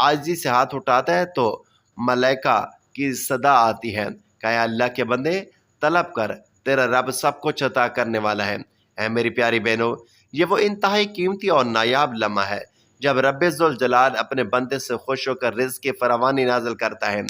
عاجزی سے ہاتھ اٹھاتا ہے تو ملائکہ کی صدا آتی ہے کہ اے اللہ کے بندے طلب کر، تیرا رب سب کچھ عطا کرنے والا ہے۔ اے میری پیاری بہنوں، یہ وہ انتہائی قیمتی اور نایاب لمحہ ہے جب رب ذوالجلال اپنے بندے سے خوش ہو کر رزق کی فراوانی نازل کرتا ہے،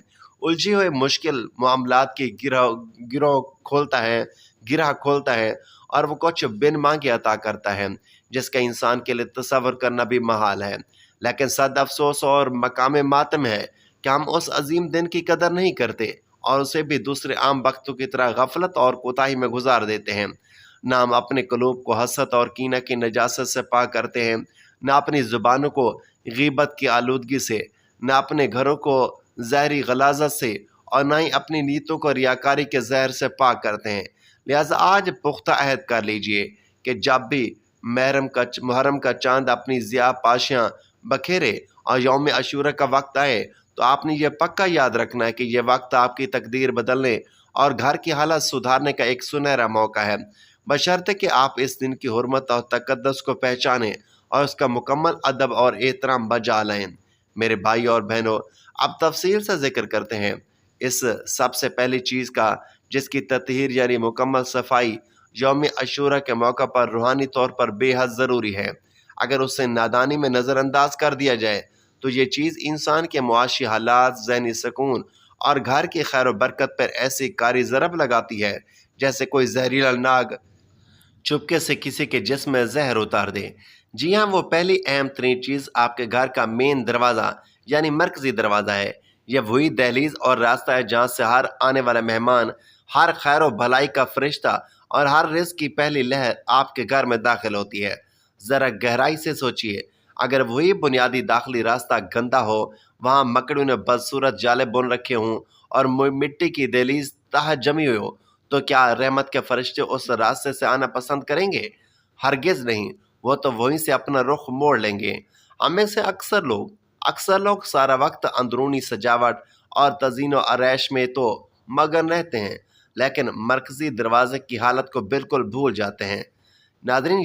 الجھی ہوئے مشکل معاملات کی گرہ کھولتا ہے اور وہ کچھ بن مانگے عطا کرتا ہے جس کا انسان کے لیے تصور کرنا بھی محال ہے۔ لیکن صد افسوس اور مقام ماتم ہے کہ ہم اس عظیم دن کی قدر نہیں کرتے اور اسے بھی دوسرے عام وقتوں کی طرح غفلت اور کوتاہی میں گزار دیتے ہیں۔ نہ ہم اپنے قلوب کو حسد اور کینہ کی نجاست سے پاک کرتے ہیں، نہ اپنی زبانوں کو غیبت کی آلودگی سے، نہ اپنے گھروں کو زہری غلاظت سے، اور نہ ہی اپنی نیتوں کو ریاکاری کے زہر سے پاک کرتے ہیں۔ لہٰذا آج پختہ عہد کر لیجئے کہ جب بھی محرم کا چاند اپنی ضیاء پاشیاں بکھیرے اور یوم عاشوراء کا وقت آئے تو آپ نے یہ پکا یاد رکھنا ہے کہ یہ وقت آپ کی تقدیر بدلنے اور گھر کی حالت سدھارنے کا ایک سنہرا موقع ہے، بشرطے کہ آپ اس دن کی حرمت اور تقدس کو پہچانیں اور اس کا مکمل ادب اور احترام بجا لائیں۔ میرے بھائی اور بہنوں، اب تفصیل سے ذکر کرتے ہیں اس سب سے پہلی چیز کا، جس کی تطہیر یعنی مکمل صفائی یوم عاشوراء کے موقع پر روحانی طور پر بے حد ضروری ہے۔ اگر اسے نادانی میں نظر انداز کر دیا جائے تو یہ چیز انسان کے معاشی حالات، ذہنی سکون اور گھر کی خیر و برکت پر ایسی کاری ضرب لگاتی ہے جیسے کوئی زہریلا ناگ چپکے سے کسی کے جسم میں زہر اتار دے۔ جی ہاں، وہ پہلی اہم ترین چیز آپ کے گھر کا مین دروازہ یعنی مرکزی دروازہ ہے۔ یہ وہی دہلیز اور راستہ ہے جہاں سے ہر آنے والا مہمان، ہر خیر و بھلائی کا فرشتہ اور ہر رزق کی پہلی لہر آپ کے گھر میں داخل ہوتی ہے۔ ذرا گہرائی سے سوچئے، اگر وہی بنیادی داخلی راستہ گندا ہو، وہاں مکڑیوں نے بدصورت جالے بن رکھے ہوں اور مٹی کی دہلیز تہہ جمی ہوئی ہو، تو کیا رحمت کے فرشتے اس راستے سے آنا پسند کریں گے؟ ہرگز نہیں، وہ تو وہیں سے اپنا رخ موڑ لیں گے۔ ہم میں سے اکثر لوگ سارا وقت اندرونی سجاوٹ اور تزئین و آرائش میں تو مگن رہتے ہیں، لیکن مرکزی دروازے کی حالت کو بالکل بھول جاتے ہیں۔ ناظرین،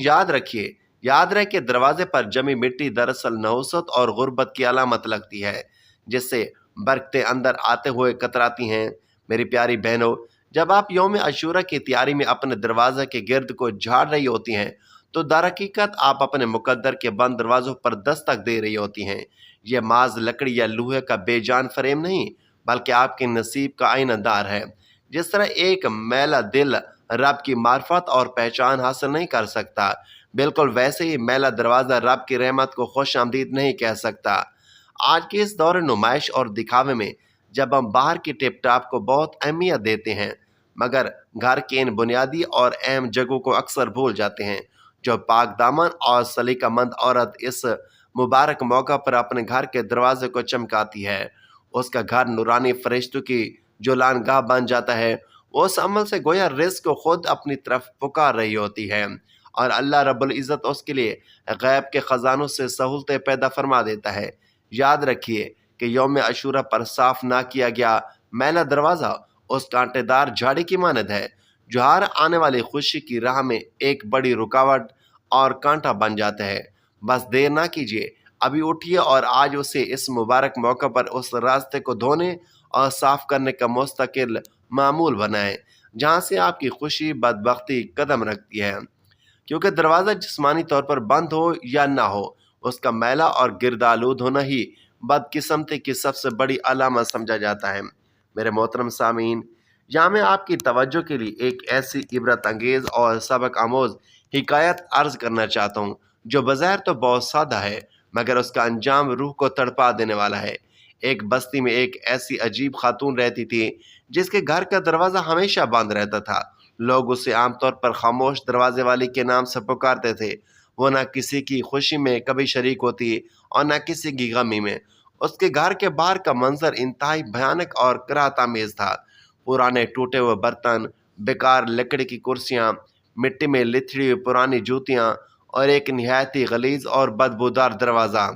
یاد رہے کہ دروازے پر جمی مٹی دراصل نحوست اور غربت کی علامت لگتی ہے، جس سے برکتیں اندر آتے ہوئے کتراتی ہیں۔ میری پیاری بہنوں، جب آپ یوم عاشوراء کی تیاری میں اپنے دروازے کے گرد کو جھاڑ رہی ہوتی ہیں تو در حقیقت آپ اپنے مقدر کے بند دروازوں پر دستک دے رہی ہوتی ہیں۔ یہ ماز لکڑی یا لوہے کا بے جان فریم نہیں، بلکہ آپ کے نصیب کا آئینہ دار ہے۔ جس طرح ایک میلا دل رب کی معرفت اور پہچان حاصل نہیں کر سکتا، بالکل ویسے ہی میلا دروازہ رب کی رحمت کو خوش آمدید نہیں کہہ سکتا۔ آج کے اس دور نمائش اور دکھاوے میں جب ہم باہر کی ٹپ ٹاپ کو بہت اہمیت دیتے ہیں، مگر گھر کے ان بنیادی اور اہم جگہوں کو اکثر بھول جاتے ہیں، جو پاک دامن اور سلیقہ مند عورت اس مبارک موقع پر اپنے گھر کے دروازے کو چمکاتی ہے، اس کا گھر نورانی فرشتوں کی جولان گاہ بن جاتا ہے۔ وہ اس عمل سے گویا رزق کو خود اپنی طرف پکار رہی ہوتی ہے اور اللہ رب العزت اس کے لیے غیب کے خزانوں سے سہولتیں پیدا فرما دیتا ہے۔ یاد رکھیے کہ یوم عاشوراء پر صاف نہ کیا گیا میلا دروازہ اس کانٹے دار جھاڑی کی مانند ہے جو ہر آنے والی خوشی کی راہ میں ایک بڑی رکاوٹ اور کانٹا بن جاتا ہے۔ بس دیر نہ کیجیے، ابھی اٹھیے اور آج اسے اس مبارک موقع پر اس راستے کو دھونے اور صاف کرنے کا مستقل معمول بنائیں جہاں سے آپ کی خوشی بدبختی قدم رکھتی ہے، کیونکہ دروازہ جسمانی طور پر بند ہو یا نہ ہو، اس کا میلا اور گرد آلود ہونا ہی بدقسمتی کی سب سے بڑی علامت سمجھا جاتا ہے۔ میرے محترم سامعین، یہاں میں آپ کی توجہ کے لیے ایک ایسی عبرت انگیز اور سبق آموز حکایت عرض کرنا چاہتا ہوں جو بظاہر تو بہت سادہ ہے، مگر اس کا انجام روح کو تڑپا دینے والا ہے۔ ایک بستی میں ایک ایسی عجیب خاتون رہتی تھی جس کے گھر کا دروازہ ہمیشہ بند رہتا تھا۔ لوگ اسے عام طور پر خاموش دروازے والی کے نام سے پکارتے تھے۔ وہ نہ کسی کی خوشی میں کبھی شریک ہوتی اور نہ کسی کی غمی میں۔ اس کے گھر کے باہر کا منظر انتہائی بھیانک اور کراہت آمیز تھا۔ پرانے ٹوٹے ہوئے برتن، بیکار لکڑی کی کرسیاں، مٹی میں لتھڑی ہوئی پرانی جوتیاں اور ایک نہایت ہی غلیظ اور بدبودار دروازہ۔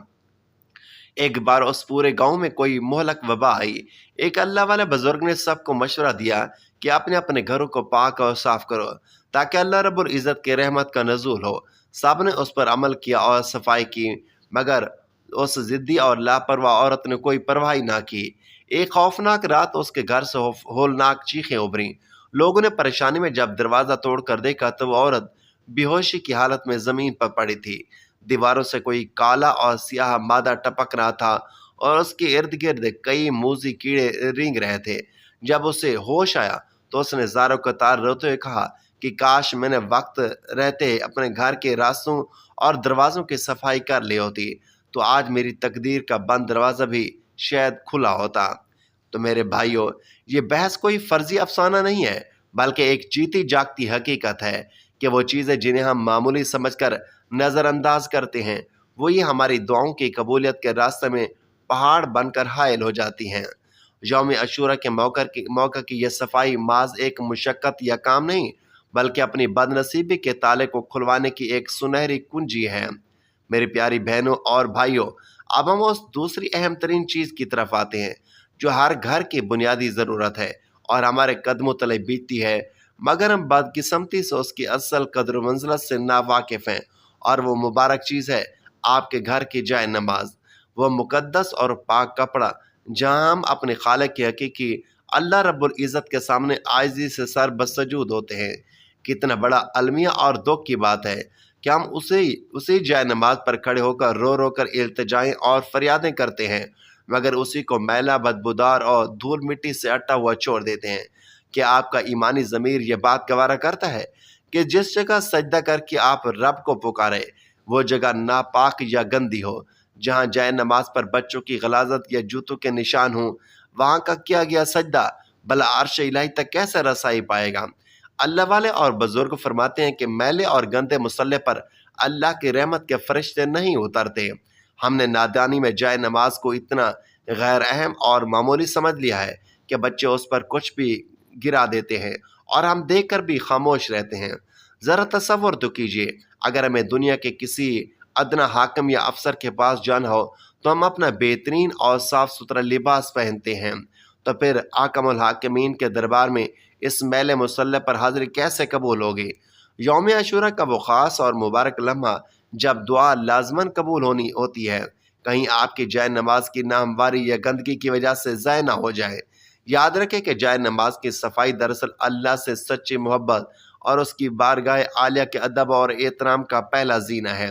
ایک بار اس پورے گاؤں میں کوئی مہلک وبا آئی۔ ایک اللہ والے بزرگ نے سب کو مشورہ دیا کہ اپنے اپنے گھروں کو پاک اور صاف کرو تاکہ اللہ رب العزت کے رحمت کا نزول ہو۔ سب نے اس پر عمل کیا اور صفائی کی، مگر اس ضدی اور لاپرواہ عورت نے کوئی پرواہ نہ کی۔ ایک خوفناک رات اس کے گھر سے ہولناک چیخیں ابھریں۔ لوگوں نے پریشانی میں جب دروازہ توڑ کر دیکھا تو وہ عورت بے ہوشی کی حالت میں زمین پر پڑی تھی۔ دیواروں سے کوئی کالا اور سیاہ مادہ ٹپک رہا تھا اور اس کے ارد گرد کئی موذی کیڑے رینگ رہے تھے۔ جب اسے ہوش آیا تو اس نے زاروں کا تار روتے ہوئے کہا کہ کاش میں نے وقت رہتے اپنے گھر کے راستوں اور دروازوں کی صفائی کر لی ہوتی، تو آج میری تقدیر کا بند دروازہ بھی شاید کھلا ہوتا۔ تو میرے بھائیوں، یہ بحث کوئی فرضی افسانہ نہیں ہے، بلکہ ایک جیتی جاگتی حقیقت ہے کہ وہ چیزیں جنہیں ہم معمولی سمجھ کر نظر انداز کرتے ہیں، وہی ہماری دعاؤں کی قبولیت کے راستے میں پہاڑ بن کر حائل ہو جاتی ہیں۔ یوم عاشوراء کے موقع کی یہ صفائی محض ایک مشقت یا کام نہیں، بلکہ اپنی بد نصیبی کے تالے کو کھلوانے کی ایک سنہری کنجی ہے۔ میری پیاری بہنوں اور بھائیوں، اب ہم اس دوسری اہم ترین چیز کی طرف آتے ہیں جو ہر گھر کی بنیادی ضرورت ہے اور ہمارے قدموں تلے بیتتی ہے، مگر ہم بدقسمتی سے اس کی اصل قدر و منزلت سے ناواقف ہیں، اور وہ مبارک چیز ہے آپ کے گھر کی جائے نماز، وہ مقدس اور پاک کپڑا جہاں ہم اپنے خالق کی حقیقی اللہ رب العزت کے سامنے عاجزی سے سر بسجود ہوتے ہیں۔ کتنا بڑا المیہ اور دکھ کی بات ہے کہ ہم اسی جائے نماز پر کھڑے ہو کر رو رو کر التجائیں اور فریادیں کرتے ہیں، مگر اسی کو میلا، بدبودار اور دھول مٹی سے اٹا ہوا چھوڑ دیتے ہیں۔ کیا آپ کا ایمانی ضمیر یہ بات گوارا کرتا ہے کہ جس جگہ سجدہ کر کے آپ رب کو پکارے وہ جگہ ناپاک یا گندی ہو؟ جہاں جائے نماز پر بچوں کی غلاظت یا جوتوں کے نشان ہوں، وہاں کا کیا گیا سجدہ بلا عرش الہی تک کیسے رسائی پائے گا؟ اللہ والے اور بزرگ فرماتے ہیں کہ میلے اور گندے مصلے پر اللہ کی رحمت کے فرشتے نہیں اترتے۔ ہم نے نادانی میں جائے نماز کو اتنا غیر اہم اور معمولی سمجھ لیا ہے کہ بچے اس پر کچھ بھی گرا دیتے ہیں اور ہم دیکھ کر بھی خاموش رہتے ہیں۔ ذرا تصور تو کیجئے، اگر ہمیں دنیا کے کسی ادنا حاکم یا افسر کے پاس جانا ہو تو ہم اپنا بہترین اور صاف ستھرا لباس پہنتے ہیں، تو پھر حاکم الحاکمین کے دربار میں اس میلے مصلی پر حاضری کیسے قبول ہوگی؟ یوم عاشوراء کا وہ خاص اور مبارک لمحہ جب دعا لازماً قبول ہوتی ہے، کہیں آپ کی جائے نماز کی ناہمواری یا گندگی کی وجہ سے ضائع نہ ہو جائے۔ یاد رکھیں کہ جائے نماز کی صفائی دراصل اللہ سے سچی محبت اور اس کی بارگاہ عالیہ کے ادب اور احترام کا پہلا زینہ ہے۔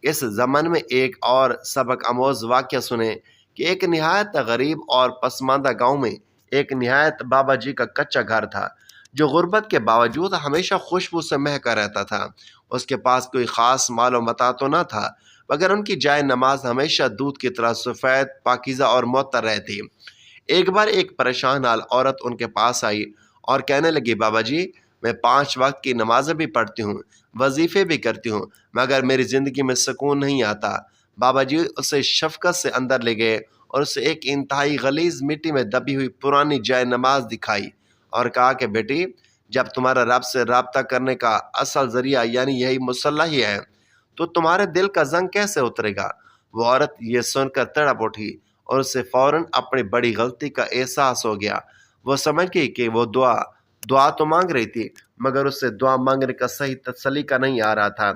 اس زمن میں ایک اور سبق آموز واقعہ سنیں کہ ایک نہایت غریب اور پسماندہ گاؤں میں ایک نہایت بابا جی کا کچا گھر تھا جو غربت کے باوجود ہمیشہ خوشبو سے مہکا رہتا تھا۔ اس کے پاس کوئی خاص مال و متاع تو نہ تھا، مگر ان کی جائے نماز ہمیشہ دودھ کی طرح سفید، پاکیزہ اور معطر رہتی۔ ایک بار ایک پریشان حال عورت ان کے پاس آئی اور کہنے لگی، بابا جی، میں 5 وقت کی نمازیں بھی پڑھتی ہوں، وظیفے بھی کرتی ہوں، مگر میری زندگی میں سکون نہیں آتا۔ بابا جی اسے شفقت سے اندر لے گئے اور اسے ایک انتہائی غلیظ مٹی میں دبی ہوئی پرانی جائے نماز دکھائی اور کہا کہ بیٹی، جب تمہارا رب سے رابطہ کرنے کا اصل ذریعہ یعنی یہی مصلی ہی ہے تو تمہارے دل کا زنگ کیسے اترے گا؟ وہ عورت یہ سن کر تڑپ اٹھی اور اسے فوراً اپنی بڑی غلطی کا احساس ہو گیا۔ وہ سمجھ گئی کہ وہ دعا تو مانگ رہی تھی، مگر اس سے دعا مانگنے کا صحیح سلیقہ نہیں آ رہا تھا۔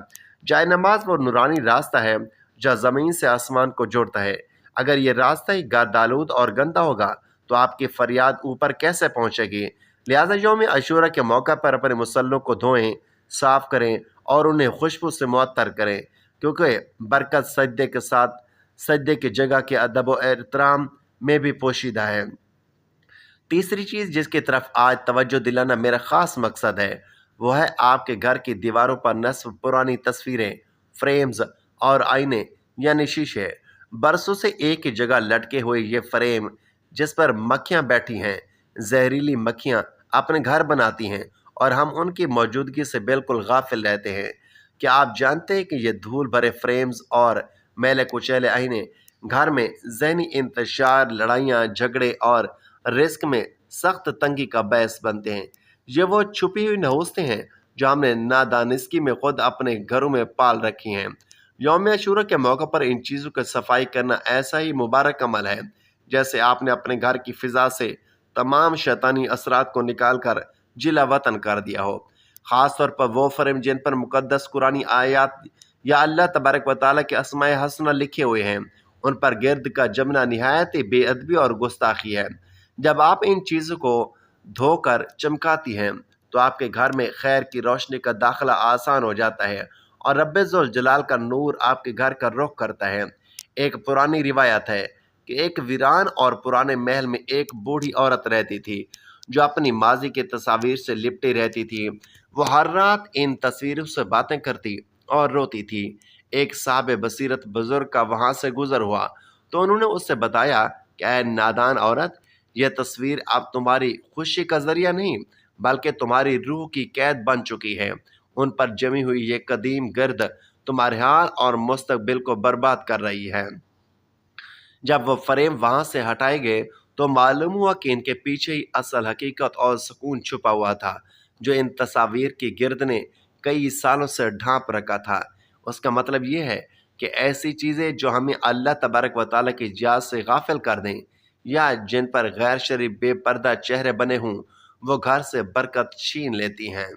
جائے نماز وہ نورانی راستہ ہے جو زمین سے آسمان کو جوڑتا ہے۔ اگر یہ راستہ ہی گردآلود اور گندا ہوگا تو آپ کی فریاد اوپر کیسے پہنچے گی؟ لہٰذا یوم عاشوراء کے موقع پر اپنے مصلوں کو دھوئیں، صاف کریں اور انہیں خوشبو سے معطر کریں، کیونکہ برکت سجدے کی جگہ کے ادب و احترام میں بھی پوشیدہ ہے۔ تیسری چیز جس کی طرف آج توجہ دلانا میرا خاص مقصد ہے، وہ ہے آپ کے گھر کی دیواروں پر نصب پرانی تصویریں، فریمز اور آئینے یعنی شیشے۔ برسوں سے ایک ہی جگہ لٹکے ہوئے یہ فریم جس پر مکھیاں بیٹھی ہیں، زہریلی مکھیاں اپنے گھر بناتی ہیں اور ہم ان کی موجودگی سے بالکل غافل رہتے ہیں۔ کیا آپ جانتے ہیں کہ یہ دھول بھرے فریمز اور میلے کچیلے آئینے گھر میں ذہنی انتشار، لڑائیاں، جھگڑے اور رزق میں سخت تنگی کا باعث بنتے ہیں؟ یہ وہ چھپی ہوئی نحوستیں ہیں جو ہم نے نادانستگی میں خود اپنے گھروں میں پال رکھی ہیں۔ یوم عاشوراء کے موقع پر ان چیزوں کی صفائی کرنا ایسا ہی مبارک عمل ہے جیسے آپ نے اپنے گھر کی فضا سے تمام شیطانی اثرات کو نکال کر جلا وطن کر دیا ہو۔ خاص طور پر وہ فریم جن پر مقدس قرآنی آیات یا اللہ تبارک و تعالیٰ کے اسماء حسنہ لکھے ہوئے ہیں، ان پر گرد کا جمنا نہایت بے ادبی اور گستاخی ہے۔ جب آپ ان چیزوں کو دھو کر چمکاتی ہیں تو آپ کے گھر میں خیر کی روشنی کا داخلہ آسان ہو جاتا ہے اور رب ذوالجلال کا نور آپ کے گھر کا رخ کرتا ہے۔ ایک پرانی روایت ہے کہ ایک ویران اور پرانے محل میں ایک بوڑھی عورت رہتی تھی جو اپنی ماضی کے تصاویر سے لپٹی رہتی تھی۔ وہ ہر رات ان تصویروں سے باتیں کرتی اور روتی تھی۔ ایک صاحب بصیرت بزرگ کا وہاں سے گزر ہوا تو انہوں نے اس سے بتایا کہ اے نادان عورت، یہ تصویر اب تمہاری خوشی کا ذریعہ نہیں بلکہ تمہاری روح کی قید بن چکی ہے۔ ان پر جمی ہوئی یہ قدیم گرد تمہارے حال اور مستقبل کو برباد کر رہی ہے۔ جب وہ فریم وہاں سے ہٹائے گئے تو معلوم ہوا کہ ان کے پیچھے ہی اصل حقیقت اور سکون چھپا ہوا تھا جو ان تصاویر کی گرد نے کئی سالوں سے ڈھانپ رکھا تھا۔ اس کا مطلب یہ ہے کہ ایسی چیزیں جو ہمیں اللہ تبارک و تعالیٰ کی یاد سے غافل کر دیں یا جن پر غیر شرعی بے پردہ چہرے بنے ہوں، وہ گھر سے برکت چھین لیتی ہیں۔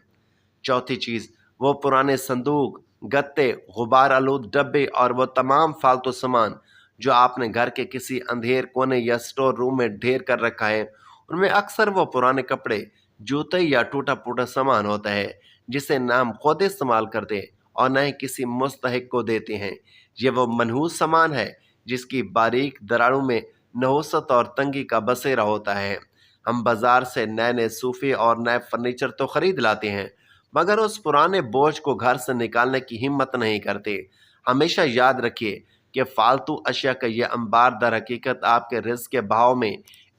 چوتھی چیز، وہ پرانے صندوق، گتے، غبار آلود ڈبے اور وہ تمام فالتو سامان جو آپ نے گھر کے کسی اندھیر کونے یا سٹور روم میں ڈھیر کر رکھا ہے، ان میں اکثر وہ پرانے کپڑے، جوتے یا ٹوٹا پھوٹا سامان ہوتا ہے جسے نہ ہم خود استعمال کرتے اور نہ ہی کسی مستحق کو دیتے ہیں۔ یہ وہ منحوس سامان ہے جس کی باریک دراڑوں میں نحوست اور تنگی کا بسیرا ہوتا ہے۔ ہم بازار سے نئے نئے صوفے اور نئے فرنیچر تو خرید لاتے ہیں مگر اس پرانے بوجھ کو گھر سے نکالنے کی ہمت نہیں کرتے۔ ہمیشہ یاد رکھیے کہ فالتو اشیاء کا یہ انبار در حقیقت آپ کے رزق کے بہاؤ میں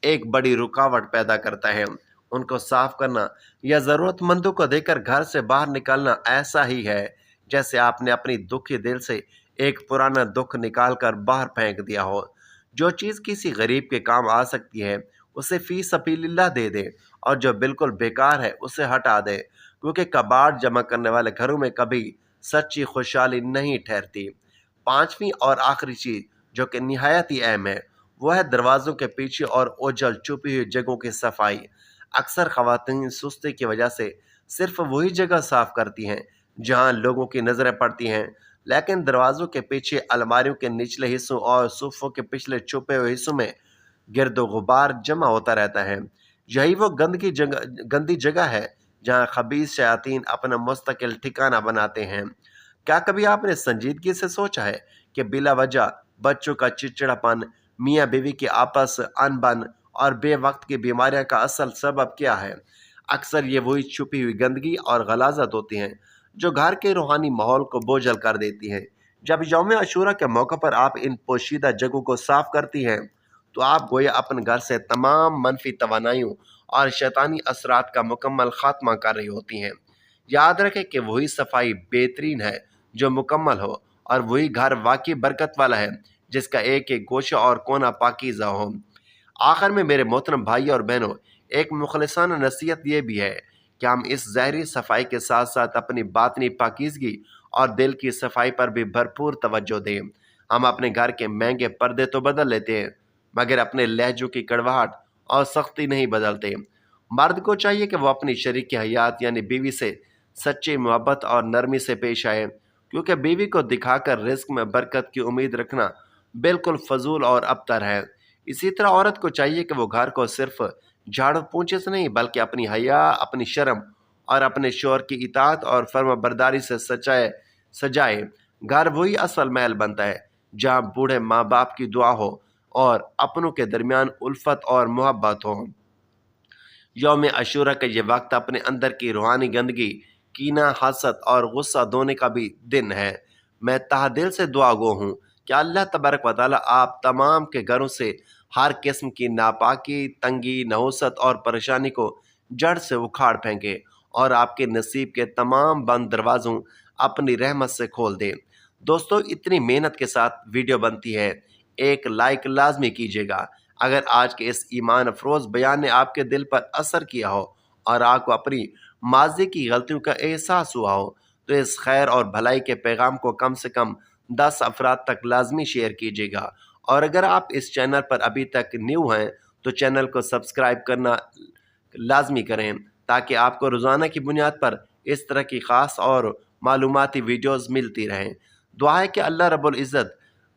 ایک بڑی رکاوٹ پیدا کرتا ہے۔ ان کو صاف کرنا یا ضرورت مندوں کو دے کر گھر سے باہر نکالنا ایسا ہی ہے جیسے آپ نے اپنی دکھی دل سے ایک پرانا دکھ نکال کر باہر پھینک دیا ہو۔ جو چیز کسی غریب کے کام آ سکتی ہے اسے فی سبیل اللہ دے دے اور جو بالکل بیکار ہے اسے ہٹا دے، کیونکہ کباڑ جمع کرنے والے گھروں میں کبھی سچی خوشحالی نہیں ٹھہرتی۔ پانچویں اور آخری چیز جو کہ نہایت ہی اہم ہے وہ ہے دروازوں کے پیچھے اور اوجھل چھپی ہوئی جگہوں کی صفائی۔ اکثر خواتین سستی کی وجہ سے صرف وہی جگہ صاف کرتی ہیں جہاں لوگوں کی نظریں پڑتی ہیں، لیکن دروازوں کے پیچھے، الماریوں کے نچلے حصوں اور صوفوں کے پچھلے چھپے ہوئے حصوں میں گرد و غبار جمع ہوتا رہتا ہے۔ یہی وہ گندی جگہ ہے جہاں خبیث شیاطین اپنا مستقل ٹھکانہ بناتے ہیں۔ کیا کبھی آپ نے سنجیدگی سے سوچا ہے کہ بلا وجہ بچوں کا چڑچڑا پن، میاں بیوی کی آپس ان بن اور بے وقت کی بیماریاں کا اصل سبب کیا ہے؟ اکثر یہ وہی چھپی ہوئی گندگی اور غلاظت ہوتی ہیں جو گھر کے روحانی ماحول کو بوجھل کر دیتی ہیں۔ جب یوم عاشوراء کے موقع پر آپ ان پوشیدہ جگہوں کو صاف کرتی ہیں تو آپ گویا اپنے گھر سے تمام منفی توانائیوں اور شیطانی اثرات کا مکمل خاتمہ کر رہی ہوتی ہیں۔ یاد رکھیں کہ وہی صفائی بہترین ہے جو مکمل ہو، اور وہی گھر واقعی برکت والا ہے جس کا ایک ایک گوشہ اور کونا پاکیزہ ہو۔ آخر میں میرے محترم بھائی اور بہنوں، ایک مخلصانہ نصیحت یہ بھی ہے کہ ہم اس ظاہری صفائی کے ساتھ ساتھ اپنی باطنی پاکیزگی اور دل کی صفائی پر بھی بھرپور توجہ دیں۔ ہم اپنے گھر کے مہنگے پردے تو بدل لیتے ہیں مگر اپنے لہجوں کی کڑواہٹ اور سختی نہیں بدلتے۔ مرد کو چاہیے کہ وہ اپنی شریک حیات یعنی بیوی سے سچی محبت اور نرمی سے پیش آئے، کیونکہ بیوی کو دکھا کر رزق میں برکت کی امید رکھنا بالکل فضول اور ابتر ہے۔ اسی طرح عورت کو چاہیے کہ وہ گھر کو صرف جھاڑو پونچھے سے نہیں بلکہ اپنی حیا، اپنی شرم اور اپنے شوہر کی اطاعت اور فرما برداری سے سجائے۔ گھر وہی اصل محل بنتا ہے جہاں بوڑھے ماں باپ کی دعا ہو اور اپنوں کے درمیان الفت اور محبت ہو۔ یوم عاشوراء کا یہ وقت اپنے اندر کی روحانی گندگی، کینہ، حسد اور غصہ دھونے کا بھی دن ہے۔ میں تہہ دل سے دعا گو ہوں کہ اللہ تبارک و تعالیٰ آپ تمام کے گھروں سے ہر قسم کی ناپاکی، تنگی، نحوست اور پریشانی کو جڑ سے اکھاڑ پھینکے اور آپ کے نصیب کے تمام بند دروازوں اپنی رحمت سے کھول دے۔ دوستو، اتنی محنت کے ساتھ ویڈیو بنتی ہے، ایک لائک لازمی کیجیے گا۔ اگر آج کے اس ایمان افروز بیان نے آپ کے دل پر اثر کیا ہو اور آپ کو اپنی ماضی کی غلطیوں کا احساس ہوا ہو تو اس خیر اور بھلائی کے پیغام کو کم سے کم 10 افراد تک لازمی شیئر کیجیے گا، اور اگر آپ اس چینل پر ابھی تک نیو ہیں تو چینل کو سبسکرائب کرنا لازمی کریں تاکہ آپ کو روزانہ کی بنیاد پر اس طرح کی خاص اور معلوماتی ویڈیوز ملتی رہیں۔ دعا ہے کہ اللہ رب العزت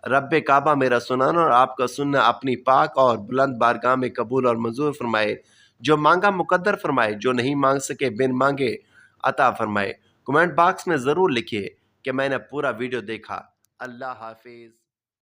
رب کعبہ میرا سنانا اور آپ کا سننا اپنی پاک اور بلند بارگاہ میں قبول اور منظور فرمائے۔ جو مانگا مقدر فرمائے، جو نہیں مانگ سکے بن مانگے عطا فرمائے۔ کمنٹ باکس میں ضرور لکھیے کہ میں نے پورا ویڈیو دیکھا۔ اللہ حافظ۔